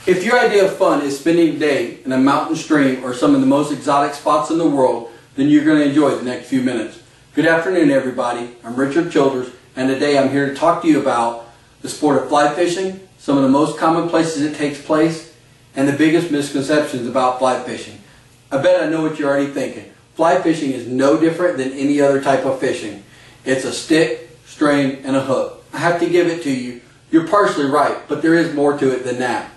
If your idea of fun is spending a day in a mountain stream or some of the most exotic spots in the world, then you're going to enjoy the next few minutes. Good afternoon, everybody. I'm Richard Childers, and today I'm here to talk to you about the sport of fly fishing, some of the most common places it takes place, and the biggest misconceptions about fly fishing. I bet I know what you're already thinking. Fly fishing is no different than any other type of fishing. It's a stick, string, and a hook. I have to give it to you. You're partially right, but there is more to it than that.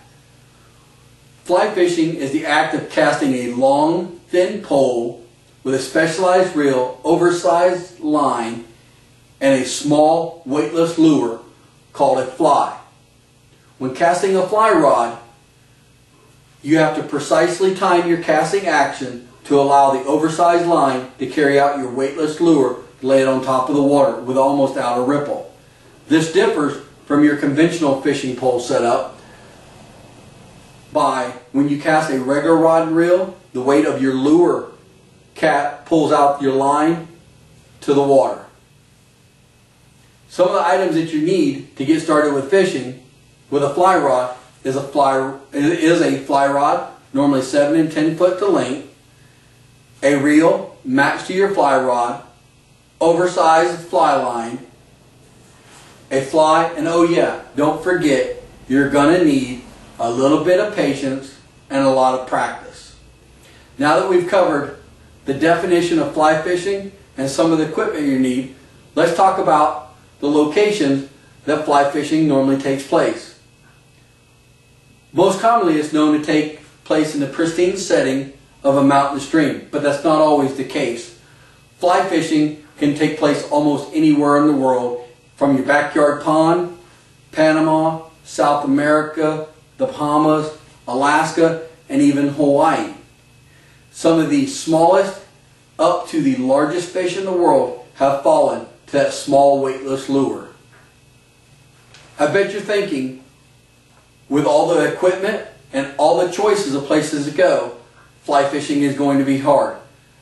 Fly fishing is the act of casting a long, thin pole with a specialized reel, oversized line, and a small, weightless lure called a fly. When casting a fly rod, you have to precisely time your casting action to allow the oversized line to carry out your weightless lure laid on top of the water with almost without a ripple. This differs from your conventional fishing pole setup by when you cast a regular rod and reel, the weight of your lure pulls out your line to the water. Some of the items that you need to get started with fishing with a fly rod is a fly rod, normally 7 and 10 foot to length, a reel matched to your fly rod, oversized fly line, a fly, and oh yeah, don't forget, you're going to need a little bit of patience and a lot of practice. Now that we've covered the definition of fly fishing and some of the equipment you need, let's talk about the locations that fly fishing normally takes place. Most commonly it's known to take place in the pristine setting of a mountain stream, but that's not always the case. Fly fishing can take place almost anywhere in the world, from your backyard pond, Panama, South America, the Bahamas, Alaska, and even Hawaii. Some of the smallest up to the largest fish in the world have fallen to that small weightless lure. I bet you're thinking, with all the equipment and all the choices of places to go, fly fishing is going to be hard.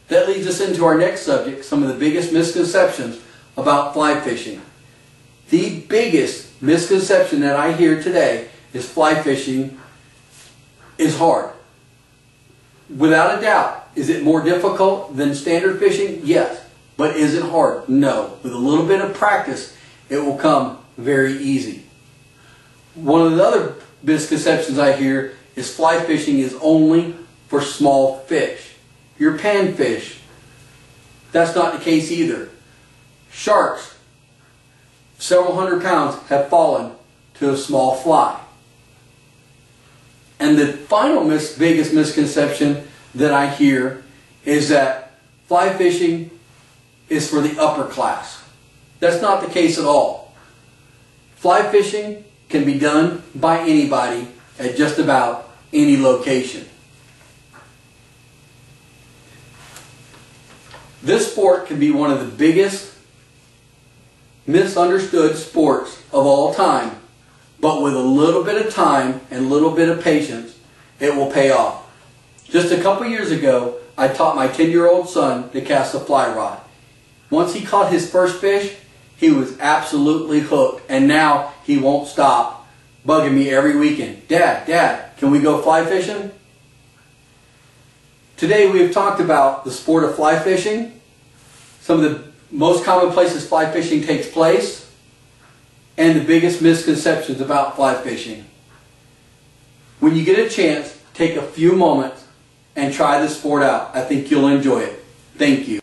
That leads us into our next subject, some of the biggest misconceptions about fly fishing. The biggest misconception that I hear today is fly fishing is hard. Without a doubt, is it more difficult than standard fishing? Yes. But is it hard? No. With a little bit of practice, it will come very easy. One of the other misconceptions I hear is fly fishing is only for small fish. Your panfish, that's not the case either. Sharks, several hundred pounds, have fallen to a small fly. And the final biggest misconception that I hear is that fly fishing is for the upper class. That's not the case at all. Fly fishing can be done by anybody at just about any location. This sport can be one of the biggest misunderstood sports of all time, but with a little bit of time and a little bit of patience, it will pay off. Just a couple years ago, I taught my 10-year-old son to cast a fly rod. Once he caught his first fish, he was absolutely hooked, and now he won't stop bugging me every weekend. Dad, can we go fly fishing? Today we have talked about the sport of fly fishing, some of the most common places fly fishing takes place, and the biggest misconceptions about fly fishing. When you get a chance, take a few moments and try this sport out. I think you'll enjoy it. Thank you.